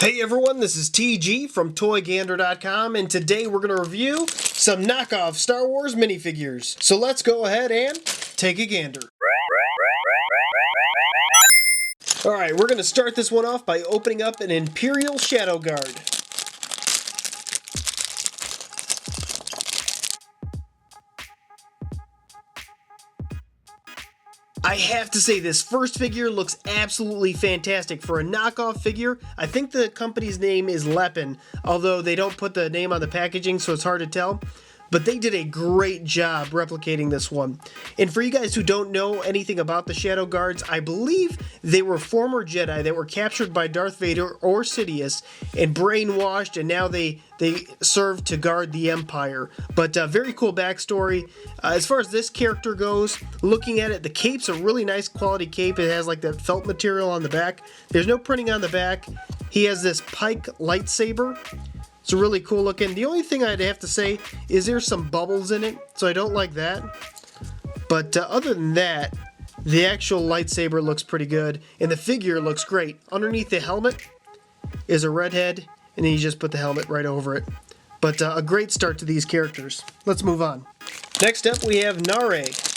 Hey everyone, this is TG from ToyGander.com, and today we're going to review some knockoff Star Wars minifigures. So let's go ahead and take a gander. Alright, we're going to start this one off by opening up an Imperial Shadow Guard. I have to say, this first figure looks absolutely fantastic for a knockoff figure. I think the company's name is Lepin, although they don't put the name on the packaging, so it's hard to tell. But they did a great job replicating this one. And for you guys who don't know anything about the Shadow Guards, I believe they were former Jedi that were captured by Darth Vader or Sidious and brainwashed, and now they serve to guard the Empire. But very cool backstory. As far as this character goes, looking at it, the cape's a really nice quality cape. It has like that felt material on the back. There's no printing on the back. He has this pike lightsaber. It's really cool looking. The only thing I'd have to say is there's some bubbles in it, so I don't like that. But other than that, the actual lightsaber looks pretty good, and the figure looks great. Underneath the helmet is a red head, and then you just put the helmet right over it. But a great start to these characters. Let's move on. Next up, we have Naare.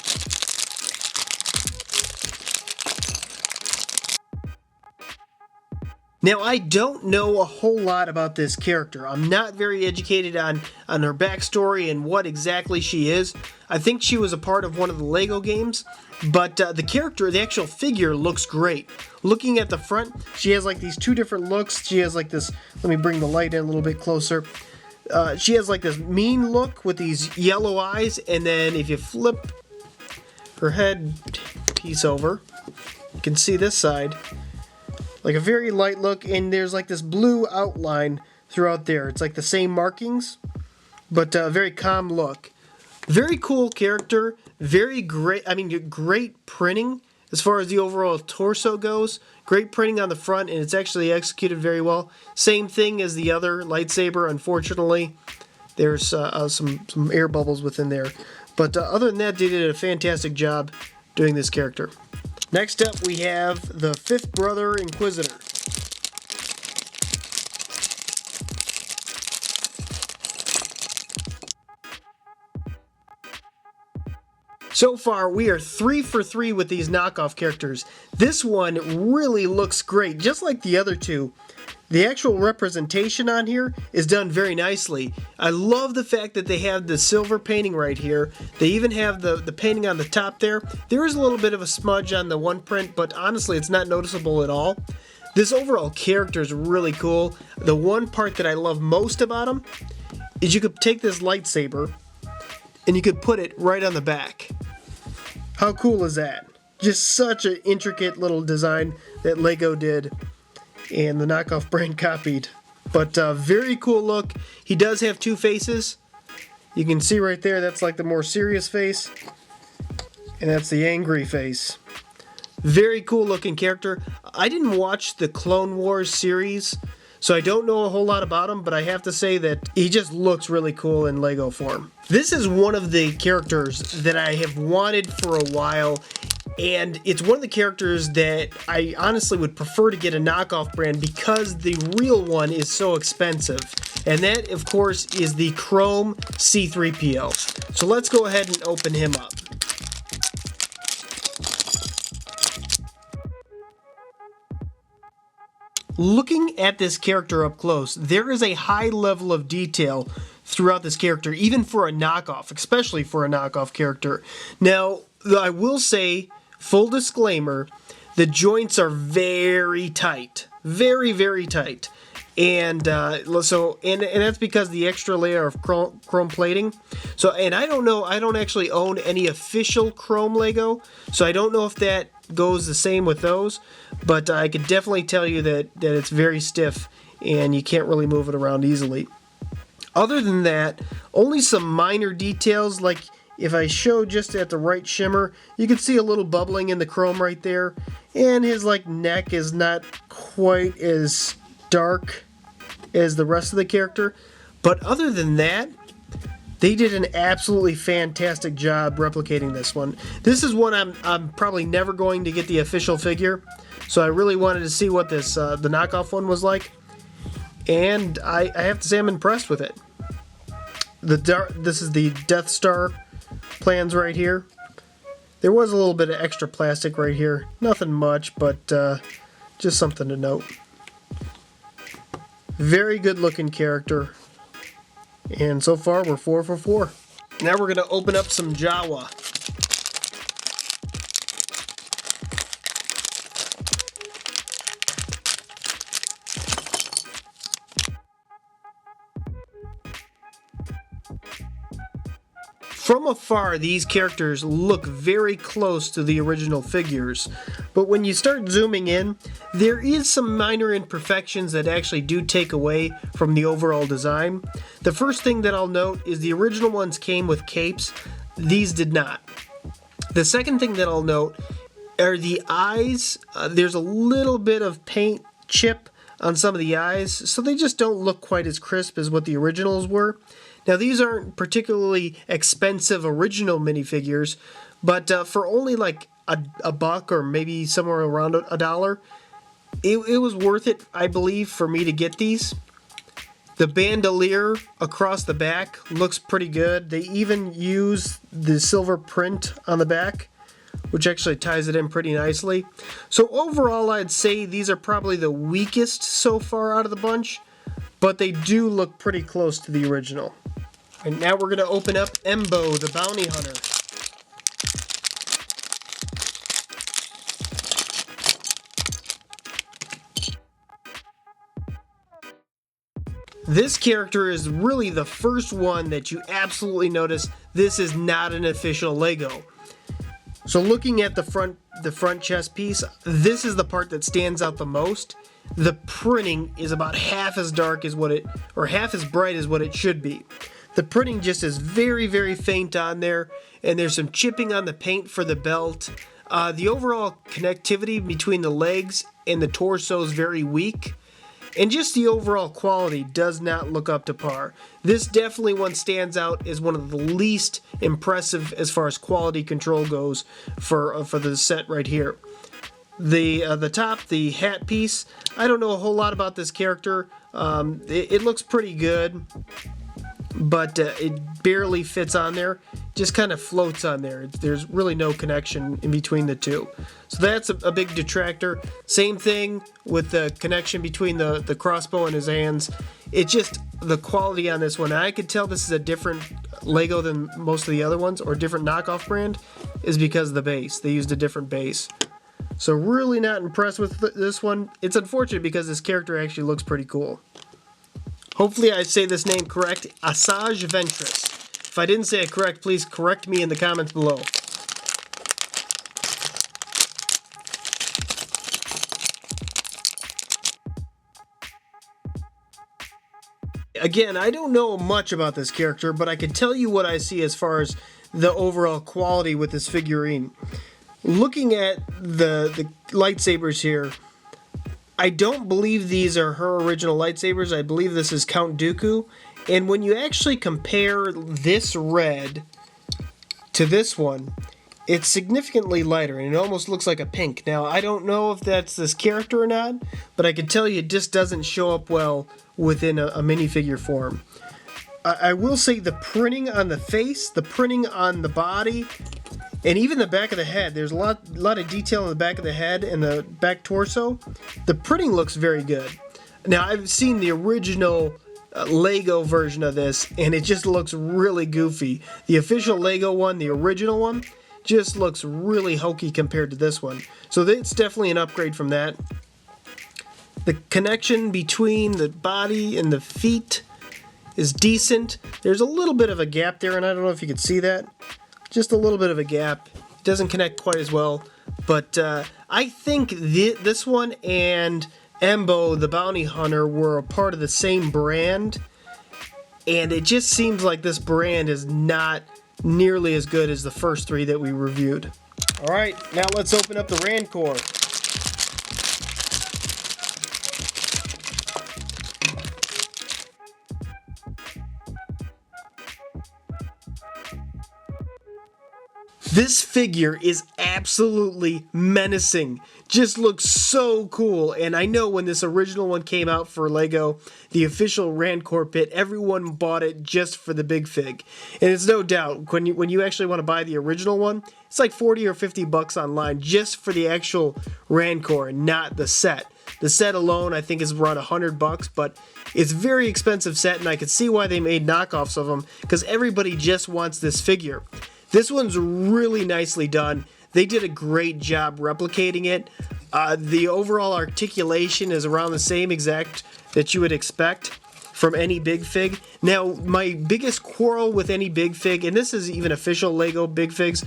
Now, I don't know a whole lot about this character. I'm not very educated on her backstory and what exactly she is. I think she was a part of one of the Lego games, but the character, the actual figure, looks great. Looking at the front, she has like these two different looks. She has like this, let me bring the light in a little bit closer. She has like this mean look with these yellow eyes, and then if you flip her head piece over, you can see this side. Like a very light look, and there's like this blue outline throughout there. It's like the same markings, but a very calm look. Very cool character, very great, great printing as far as the overall torso goes. Great printing on the front, and it's actually executed very well. Same thing as the other lightsaber, unfortunately. There's some air bubbles within there. But other than that, they did a fantastic job doing this character. Next up, we have the fifth brother, Inquisitor. So far, we are 3 for 3 with these knockoff characters. This one really looks great, just like the other two. The actual representation on here is done very nicely. I love the fact that they have the silver painting right here. They even have the painting on the top there. There is a little bit of a smudge on the one print, but honestly it's not noticeable at all. This overall character is really cool. The one part that I love most about him is you could take this lightsaber and you could put it right on the back. How cool is that? Just such an intricate little design that Lego did and the knockoff brand copied. But very cool look. He does have two faces. You can see right there, that's like the more serious face, and that's the angry face. Very cool looking character. I didn't watch the Clone Wars series, so I don't know a whole lot about him, but I have to say that he just looks really cool in Lego form. This is one of the characters that I have wanted for a while, and it's one of the characters that I honestly would prefer to get a knockoff brand because the real one is so expensive. And that, of course, is the Chrome C-3PO. So let's go ahead and open him up. Looking at this character up close, there is a high level of detail throughout this character, even for a knockoff, especially for a knockoff character. Now, I will say, full disclaimer, the joints are very tight. Very, very tight. And that's because the extra layer of chrome plating. So, and I don't know, I don't actually own any official chrome Lego, so I don't know if that goes the same with those, but I could definitely tell you that it's very stiff and you can't really move it around easily. Other than that, only some minor details, like if I show just at the right shimmer, you can see a little bubbling in the chrome right there, and his like neck is not quite as dark as the rest of the character. But other than that, they did an absolutely fantastic job replicating this one. This is one I'm probably never going to get the official figure, so I really wanted to see what this the knockoff one was like. and I have to say I'm impressed with it. This is the Death Star plans right here. There was a little bit of extra plastic right here. Nothing much, but just something to note. Very good looking character. And so far we're 4 for 4. Now we're going to open up some Jawa. From afar, these characters look very close to the original figures, but when you start zooming in, there is some minor imperfections that actually do take away from the overall design. The first thing that I'll note is the original ones came with capes, these did not. The second thing that I'll note are the eyes. There's a little bit of paint chip on some of the eyes, so they just don't look quite as crisp as what the originals were. Now these aren't particularly expensive original minifigures, but for only like a buck or maybe somewhere around $1, it was worth it, I believe, for me to get these. The bandolier across the back looks pretty good. They even use the silver print on the back, which actually ties it in pretty nicely. So overall, I'd say these are probably the weakest so far out of the bunch, but they do look pretty close to the original. And now we're going to open up Embo, the bounty hunter. This character is really the first one that you absolutely notice this is not an official Lego. So looking at the front chest piece, this is the part that stands out the most. The printing is about half as dark as half as bright as what it should be. The printing just is very, very faint on there, and there's some chipping on the paint for the belt. The overall connectivity between the legs and the torso is very weak, and just the overall quality does not look up to par. This definitely one stands out as one of the least impressive as far as quality control goes for the set right here. The top, the hat piece, I don't know a whole lot about this character. It looks pretty good, but it barely fits on there, just kind of floats on there. There's really no connection in between the two. So that's a big detractor. Same thing with the connection between the crossbow and his hands. It's just the quality on this one. I could tell this is a different Lego than most of the other ones, or a different knockoff brand, is because of the base. They used a different base. So really not impressed with this one. It's unfortunate because this character actually looks pretty cool. Hopefully I say this name correct, Asajj Ventress. If I didn't say it correct, please correct me in the comments below. Again, I don't know much about this character, but I can tell you what I see as far as the overall quality with this figurine. Looking at the lightsabers here, I don't believe these are her original lightsabers. I believe this is Count Dooku. And when you actually compare this red to this one, it's significantly lighter and it almost looks like a pink. Now, I don't know if that's this character or not, but I can tell you it just doesn't show up well within a minifigure form. I will say the printing on the face, the printing on the body, and even the back of the head, there's a lot of detail in the back of the head and the back torso. The printing looks very good. Now, I've seen the original Lego version of this, and it just looks really goofy. The official Lego one, the original one, just looks really hokey compared to this one. So it's definitely an upgrade from that. The connection between the body and the feet is decent. There's a little bit of a gap there, and I don't know if you can see that. Just a little bit of a gap. It doesn't connect quite as well, but I think this one and Embo, the bounty hunter, were a part of the same brand, and it just seems like this brand is not nearly as good as the first three that we reviewed. Alright, now let's open up the Rancor. This figure is absolutely menacing. just looks so cool. And I know when this original one came out for Lego, the official Rancor pit, everyone bought it just for the big fig. And it's no doubt, when you actually want to buy the original one, it's like 40 or 50 bucks online just for the actual Rancor, not the set. The set alone, I think, is around 100 bucks, but it's a very expensive set, and I can see why they made knockoffs of them, because everybody just wants this figure. This one's really nicely done. They did a great job replicating it. The overall articulation is around the same exact that you would expect from any big fig. Now, my biggest quarrel with any big fig, and this is even official Lego big figs,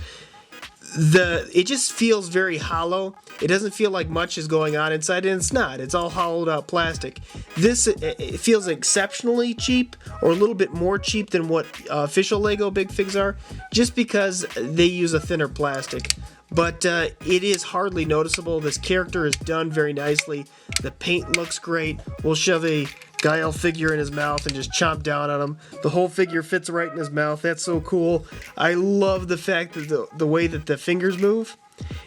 it just feels very hollow. It doesn't feel like much is going on inside, and it's not. It's all hollowed out plastic. This, it feels exceptionally cheap, or a little bit more cheap than what official Lego big figs are, just because they use a thinner plastic. But it is hardly noticeable. This character is done very nicely. The paint looks great. We'll shove a Guile figure in his mouth and just chomp down on him. The whole figure fits right in his mouth. That's so cool. I love the fact that the way that the fingers move,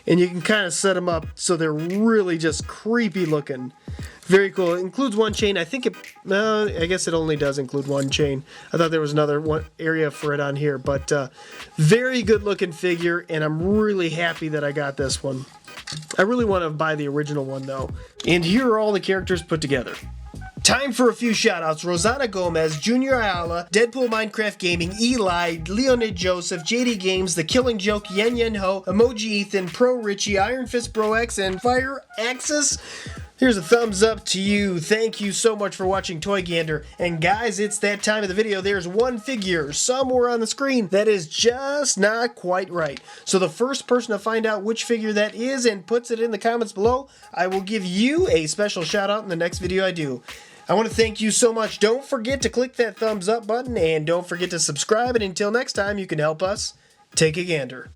and you can kind of set them up so they're really just creepy looking. Very cool. It includes one chain. I think I guess it only does include one chain. I thought there was another one area for it on here, but very good looking figure, and I'm really happy that I got this one. I really want to buy the original one though. And here are all the characters put together. Time for a few shoutouts. Rosanna Gomez, Junior Ayala, Deadpool Minecraft Gaming, Eli, Leonid Joseph, JD Games, The Killing Joke, Yen Yen Ho, Emoji Ethan, Pro Richie, Iron Fist Bro X, and Fire Axis. Here's a thumbs up to you. Thank you so much for watching Toy Gander. And guys, it's that time of the video. There's one figure somewhere on the screen that is just not quite right. So the first person to find out which figure that is and puts it in the comments below, I will give you a special shout out in the next video I do. I want to thank you so much. Don't forget to click that thumbs up button, and don't forget to subscribe. And until next time, you can help us take a gander.